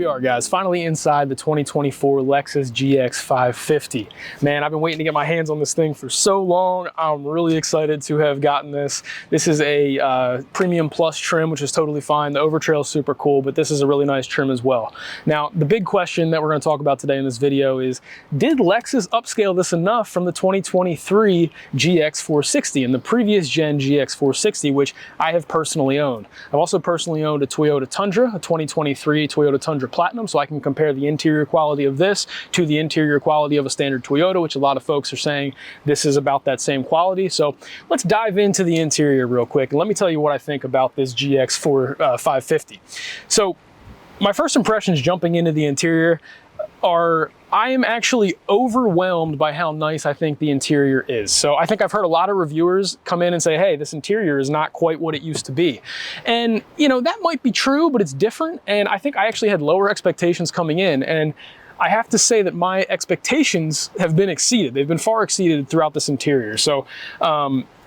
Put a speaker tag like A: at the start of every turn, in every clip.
A: we are, guys, finally inside the 2024 Lexus GX 550. Man, I've been waiting to get my hands on this thing for so long. I'm really excited to have gotten this. This is a Premium Plus trim, which is totally fine. The Overtrail is super cool, but this is a really nice trim as well. Now, the big question that we're going to talk about today in this video is, did Lexus upscale this enough from the 2023 GX 460 and the previous gen GX 460, which I have personally owned? I've also personally owned a Toyota Tundra, a 2023 Toyota Tundra Platinum, so I can compare the interior quality of this to the interior quality of a standard Toyota, which a lot of folks are saying this is about that same quality. So let's dive into the interior real quick, and let me tell you what I think about this GX 550. So my first impressions jumping into the interior are, I am actually overwhelmed by how nice I think the interior is. So I think I've heard a lot of reviewers come in and say, hey, this interior is not quite what it used to be. And you know, that might be true, but it's different. And I think I actually had lower expectations coming in. And I have to say that my expectations have been exceeded. They've been far exceeded throughout this interior. So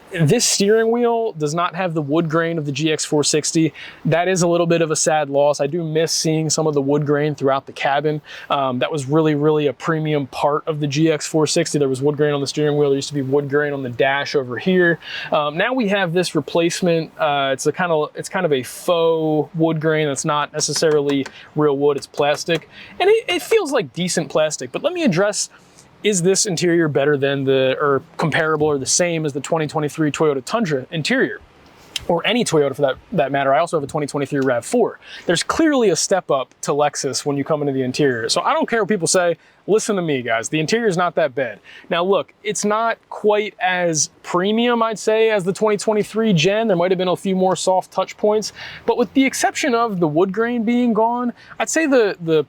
A: this steering wheel does not have the wood grain of the GX 460. That is a little bit of a sad loss. I do miss seeing some of the wood grain throughout the cabin. That was really a premium part of the GX 460. There was wood grain on the steering wheel. There used to be wood grain on the dash over here. Now we have this replacement. It's kind of a faux wood grain that's not necessarily real wood. It's plastic, and it feels like decent plastic. But let me address, is this interior better than or comparable or the same as the 2023 Toyota Tundra interior? Or any Toyota for that matter. I also have a 2023 RAV4. There's clearly a step up to Lexus when you come into the interior. So I don't care what people say. Listen to me, guys. The interior is not that bad. Now look, it's not quite as premium, I'd say, as the 2023 gen. There might have been a few more soft touch points, but with the exception of the wood grain being gone, I'd say the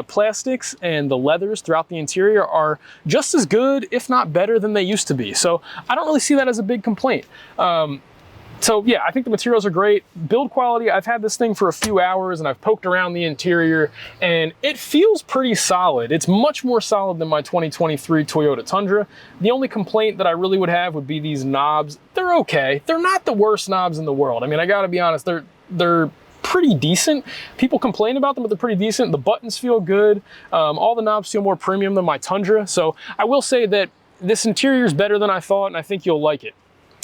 A: plastics and the leathers throughout the interior are just as good, if not better, than they used to be. So I don't really see that as a big complaint. So yeah, I think the materials are great. Build quality, I've had this thing for a few hours and I've poked around the interior and it feels pretty solid. It's much more solid than my 2023 Toyota Tundra. The only complaint that I really would have would be these knobs. They're okay. They're not the worst knobs in the world. I mean, I gotta be honest, they're pretty decent. People complain about them, but they're pretty decent. The buttons feel good. All the knobs feel more premium than my Tundra. So I will say that this interior is better than I thought, and I think you'll like it.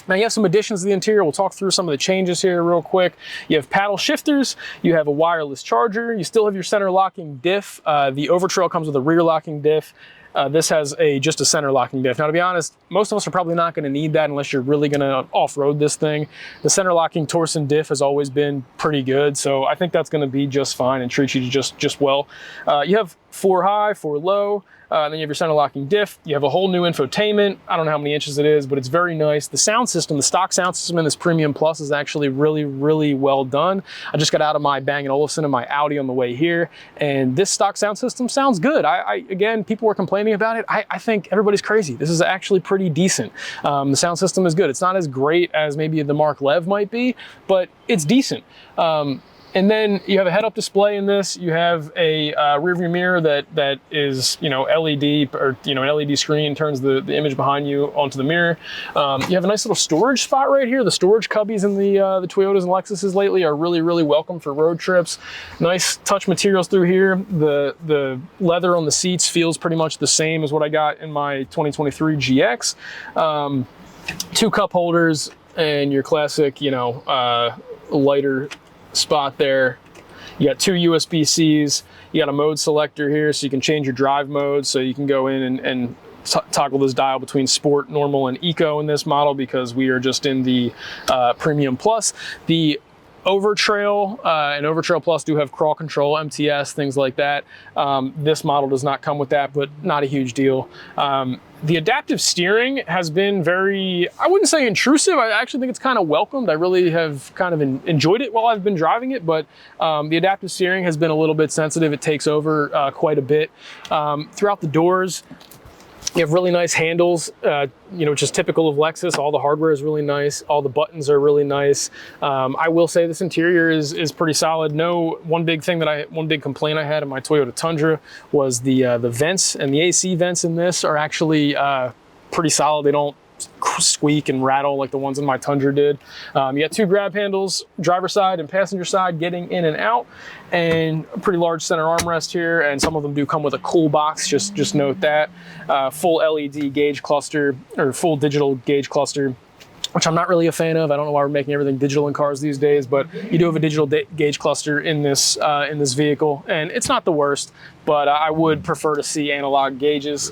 A: Now you have some additions to the interior. We'll talk through some of the changes here real quick. You have paddle shifters, you have a wireless charger, you still have your center locking diff. The Overtrail comes with a rear locking diff. This has just a center locking diff. Now to be honest, most of us are probably not gonna need that unless you're really gonna off-road this thing. The center locking Torsen diff has always been pretty good, so I think that's gonna be just fine and treat you just well. You have 4 high, 4 low. Then you have your center locking diff. You have a whole new infotainment. I don't know how many inches it is, but it's very nice. The sound system, the stock sound system in this Premium Plus is actually really well done. I just got out of my Bang & Olufsen and my Audi on the way here, and this stock sound system sounds good. Again, people were complaining about it. I think everybody's crazy. This is actually pretty decent. The sound system is good. It's not as great as maybe the Mark Lev might be, but it's decent. And then you have a head-up display in this. You have a rear view mirror that is, you know, LED, or, you know, an LED screen turns the image behind you onto the mirror. You have a nice little storage spot right here. The storage cubbies in the Toyotas and Lexuses lately are really welcome for road trips. Nice touch materials through here. The leather on the seats feels pretty much the same as what I got in my 2023 GX. 2 cup holders and your classic, you know, lighter spot there. You got 2 USB-Cs. You got a mode selector here, so you can change your drive mode, so you can go in and toggle this dial between sport, normal, and eco in this model, because we are just in the Premium Plus. The Overtrail and Overtrail Plus do have crawl control, MTS, things like that. This model does not come with that, but not a huge deal. The adaptive steering has been very, I wouldn't say intrusive. I actually think it's kind of welcomed. I really have kind of enjoyed it while I've been driving it, but the adaptive steering has been a little bit sensitive. It takes over quite a bit. Throughout the doors, you have really nice handles, you know, which is typical of Lexus. All the hardware is really nice. All the buttons are really nice. I will say this interior is pretty solid. One big complaint I had in my Toyota Tundra was the vents, and the AC vents in this are actually pretty solid. They don't squeak and rattle like the ones in my Tundra did. You got 2 grab handles, driver side and passenger side, getting in and out, and a pretty large center armrest here, and some of them do come with a cool box, just note that. Full LED gauge cluster, or full digital gauge cluster, which I'm not really a fan of. I don't know why we're making everything digital in cars these days, but you do have a digital gauge cluster in this vehicle, and it's not the worst, but I would prefer to see analog gauges.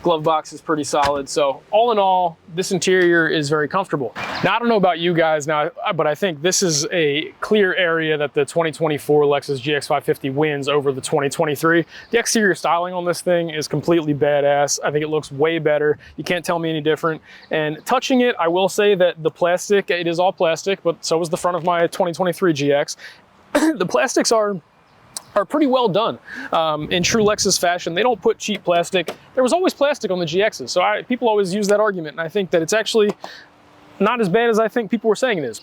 A: Glove box is pretty solid. So all in all, this interior is very comfortable. Now, I don't know about you guys now, but I think this is a clear area that the 2024 Lexus GX 550 wins over the 2023. The exterior styling on this thing is completely badass. I think it looks way better. You can't tell me any different. And touching it, I will say that the plastic, it is all plastic, but so is the front of my 2023 GX. The plastics are pretty well done. In true Lexus fashion, they don't put cheap plastic. There was always plastic on the GXs, so people always use that argument, and I think that it's actually not as bad as I think people were saying it is.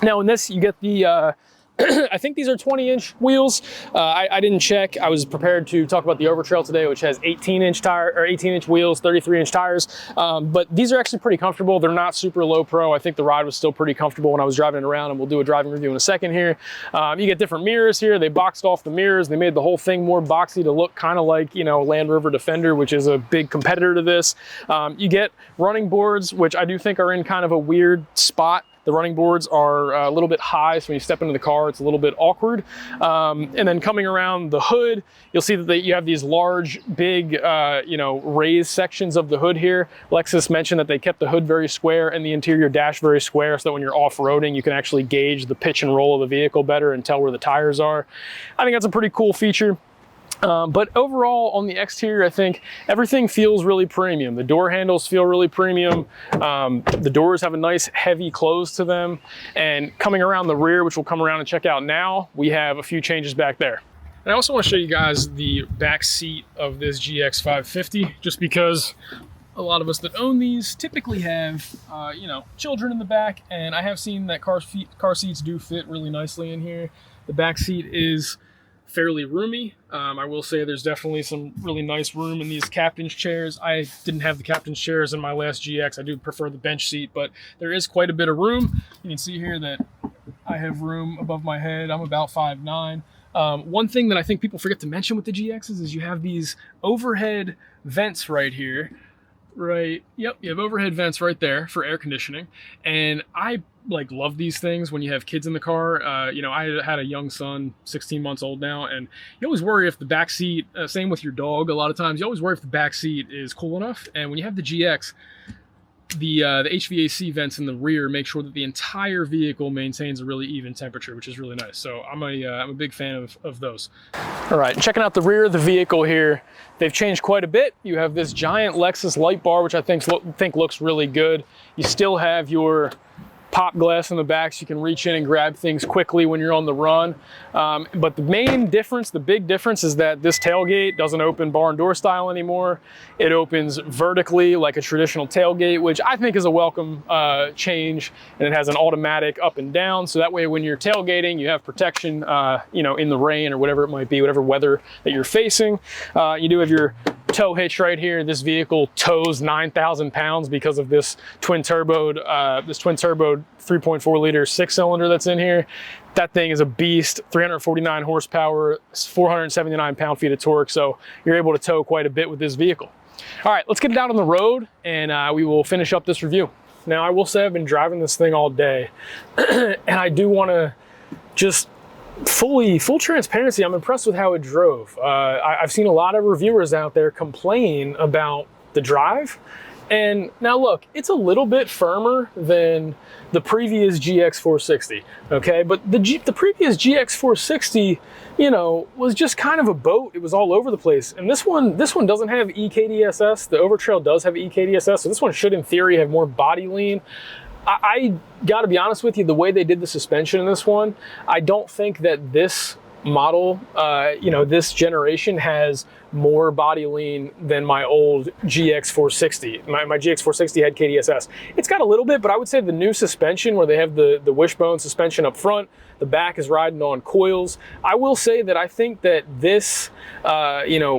A: Now in this, you get the, I think these are 20-inch wheels. I didn't check. I was prepared to talk about the Overtrail today, which has 18-inch wheels, 33-inch tires. But these are actually pretty comfortable. They're not super low pro. I think the ride was still pretty comfortable when I was driving it around, and we'll do a driving review in a second here. You get different mirrors here. They boxed off the mirrors. They made the whole thing more boxy to look kind of like, you know, Land Rover Defender, which is a big competitor to this. You get running boards, which I do think are in kind of a weird spot. The running boards are a little bit high, so when you step into the car, it's a little bit awkward. And then coming around the hood, you'll see that you have these large, big, you know, raised sections of the hood here. Lexus mentioned that they kept the hood very square and the interior dash very square, so that when you're off-roading, you can actually gauge the pitch and roll of the vehicle better and tell where the tires are. I think that's a pretty cool feature. But overall, on the exterior, I think everything feels really premium. The door handles feel really premium. The doors have a nice heavy close to them. And coming around the rear, which we'll come around and check out now, we have a few changes back there. And I also want to show you guys the back seat of this GX 550, just because a lot of us that own these typically have, you know, children in the back, and I have seen that car seats do fit really nicely in here. The back seat is fairly roomy. I will say there's definitely some really nice room in these captain's chairs. I didn't have the captain's chairs in my last GX. I do prefer the bench seat, but there is quite a bit of room. You can see here that I have room above my head. I'm about 5'9". One thing that I think people forget to mention with the GXs is you have these overhead vents right here. Right, yep, you have overhead vents right there for air conditioning. And I love these things when you have kids in the car. You know, I had a young son, 16 months old now, and you always worry if the back seat, same with your dog, a lot of times, you always worry if the back seat is cool enough. And when you have the GX, the HVAC vents in the rear make sure that the entire vehicle maintains a really even temperature, which is really nice. So I'm a big fan of those. All right, checking out the rear of the vehicle here, they've changed quite a bit. You have this giant Lexus light bar, which I think looks really good. You still have your pop glass in the back, so you can reach in and grab things quickly when you're on the run. But the main difference, the big difference, is that this tailgate doesn't open barn door style anymore. It opens vertically like a traditional tailgate, which I think is a welcome change, and it has an automatic up and down, so that way when you're tailgating, you have protection, you know, in the rain or whatever it might be, whatever weather that you're facing. You do have your tow hitch right here. This vehicle tows 9,000 pounds because of this twin turboed 3.4 liter 6-cylinder that's in here. That thing is a beast, 349 horsepower, 479 pound-feet of torque, so you're able to tow quite a bit with this vehicle. All right, let's get it out on the road, and we will finish up this review. Now, I will say I've been driving this thing all day, and I do want to just full transparency, I'm impressed with how it drove. I've seen a lot of reviewers out there complain about the drive. And now look, it's a little bit firmer than the previous GX 460, okay? But the previous GX 460, you know, was just kind of a boat. It was all over the place. And this one doesn't have EKDSS. The Overtrail does have EKDSS, so this one should, in theory, have more body lean. I gotta be honest with you, the way they did the suspension in this one, I don't think that this model, you know, this generation has more body lean than my old GX 460. My GX 460 had KDSS. It's got a little bit, but I would say the new suspension where they have the wishbone suspension up front, the back is riding on coils. I will say that I think that this,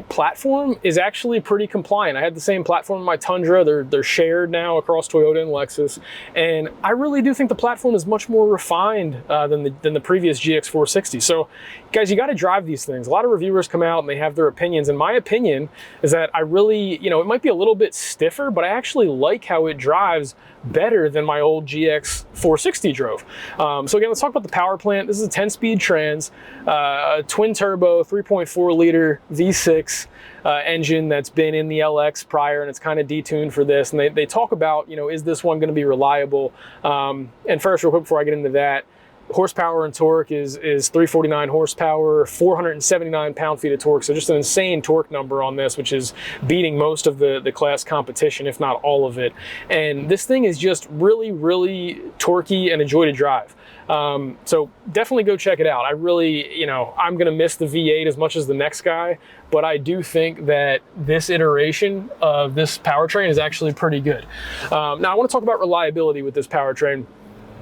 A: platform is actually pretty compliant. I had the same platform in my Tundra. They're shared now across Toyota and Lexus, and I really do think the platform is much more refined than the previous GX 460. So, guys, you got to drive these things. A lot of reviewers come out and they have their opinions, and my opinion is that I really, it might be a little bit stiffer, but I actually like how it drives better than my old GX 460 drove. So again, let's talk about the power plant. This is a 10-speed trans, a twin turbo, 3.4 liter V6 engine that's been in the LX prior, and it's kind of detuned for this. And they talk about, is this one going to be reliable? And first, real quick before I get into that, horsepower and torque is 349 horsepower, 479 pound-feet of torque. So just an insane torque number on this, which is beating most of the class competition, if not all of it. And this thing is just really, really torquey and a joy to drive. So definitely go check it out. I really, I'm going to miss the V8 as much as the next guy, but I do think that this iteration of this powertrain is actually pretty good. Now I want to talk about reliability with this powertrain.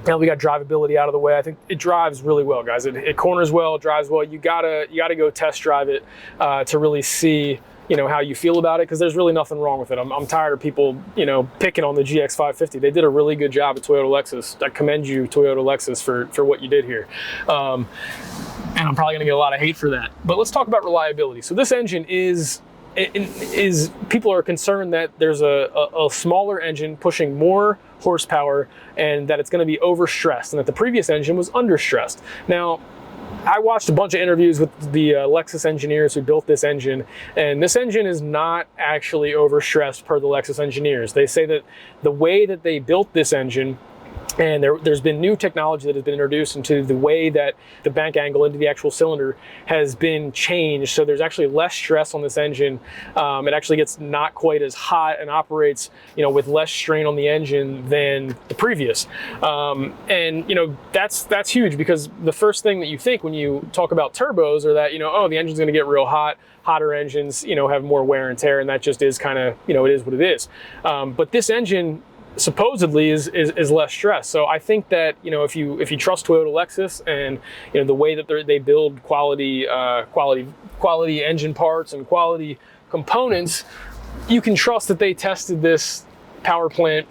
A: Now we got drivability out of the way. I think it drives really well, guys. It corners well, it drives well. You gotta go test drive it to really see, how you feel about it, because there's really nothing wrong with it. I'm tired of people, picking on the GX 550. They did a really good job at Toyota Lexus. I commend you, Toyota Lexus, for what you did here. And I'm probably gonna get a lot of hate for that. But let's talk about reliability. So this engine is people are concerned that there's a smaller engine pushing more horsepower and that it's going to be overstressed, and that the previous engine was understressed. Now, I watched a bunch of interviews with the Lexus engineers who built this engine, and this engine is not actually overstressed per the Lexus engineers. They say that the way that they built this engine, and there's been new technology that has been introduced into the way that the bank angle into the actual cylinder has been changed. So there's actually less stress on this engine. It actually gets not quite as hot and operates, with less strain on the engine than the previous. And that's huge, because the first thing that you think when you talk about turbos are that, oh, the engine's going to get real hot. Hotter engines, have more wear and tear, and that just is kind of, it is what it is. But this engine supposedly is less stress. So I think that if you trust Toyota Lexus and the way that they build quality engine parts and quality components, you can trust that they tested this power plant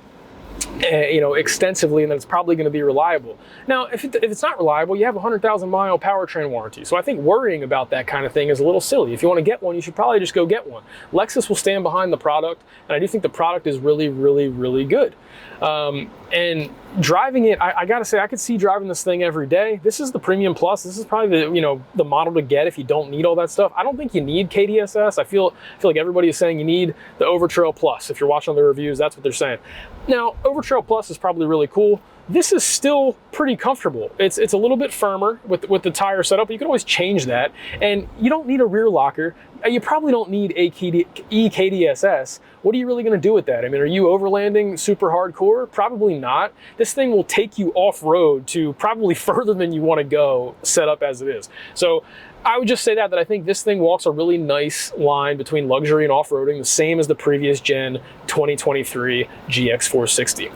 A: extensively, and that it's probably going to be reliable. Now, if it's not reliable, you have a 100,000 mile powertrain warranty. So I think worrying about that kind of thing is a little silly. If you want to get one, you should probably just go get one. Lexus will stand behind the product, and I do think the product is really, really, really good. And driving it, I gotta say, I could see driving this thing every day. This is the Premium Plus. This is probably the model to get if you don't need all that stuff. I don't think you need KDSS. I feel like everybody is saying you need the Overtrail Plus. If you're watching the reviews, that's what they're saying. Now, Overtrail Plus is probably really cool. This is still pretty comfortable. It's a little bit firmer with the tire setup, but you can always change that. And you don't need a rear locker. You probably don't need a EKDSS. What are you really going to do with that? I mean, are you overlanding super hardcore? Probably not. This thing will take you off-road to probably further than you want to go, set up as it is. So I would just say that I think this thing walks a really nice line between luxury and off-roading, the same as the previous gen 2023 GX 460.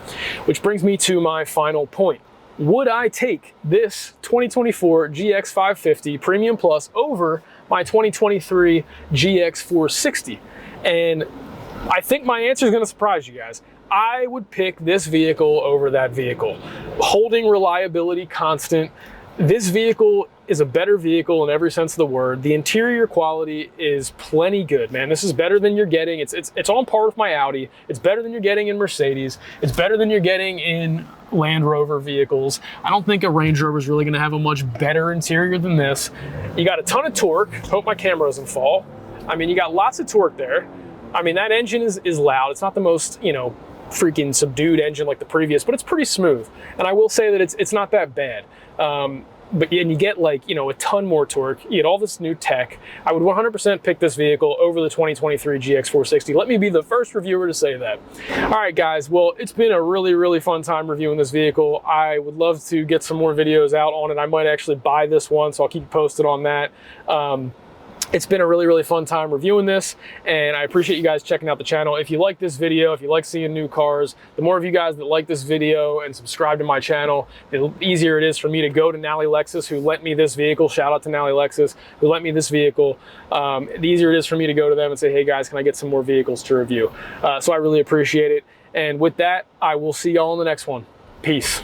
A: Which brings me to my final point. Would I take this 2024 GX 550 Premium Plus over my 2023 GX 460? And I think my answer is going to surprise you guys. I would pick this vehicle over that vehicle. Holding reliability constant. This vehicle is a better vehicle in every sense of the word. The interior quality is plenty good, man. This is better than you're getting. It's on par with my Audi. It's better than you're getting in Mercedes. It's better than you're getting in Land Rover vehicles. I don't think a Range Rover is really going to have a much better interior than this. You got a ton of torque. Hope my camera doesn't fall. I mean, you got lots of torque there. I mean, that engine is loud. It's not the most, freaking subdued engine like the previous, but it's pretty smooth. And I will say that it's not that bad. But you get a ton more torque. You get all this new tech. I would 100% pick this vehicle over the 2023 GX 460. Let me be the first reviewer to say that. All right, guys. Well, it's been a really, really fun time reviewing this vehicle. I would love to get some more videos out on it. I might actually buy this one, so I'll keep you posted on that. It's been a really, really fun time reviewing this, and I appreciate you guys checking out the channel. If you like this video, if you like seeing new cars, the more of you guys that like this video and subscribe to my channel, the easier it is for me to go to Nalley Lexus, who lent me this vehicle. Shout out to Nalley Lexus, who lent me this vehicle. The easier it is for me to go to them and say, hey guys, can I get some more vehicles to review? So I really appreciate it. And with that, I will see y'all in the next one. Peace.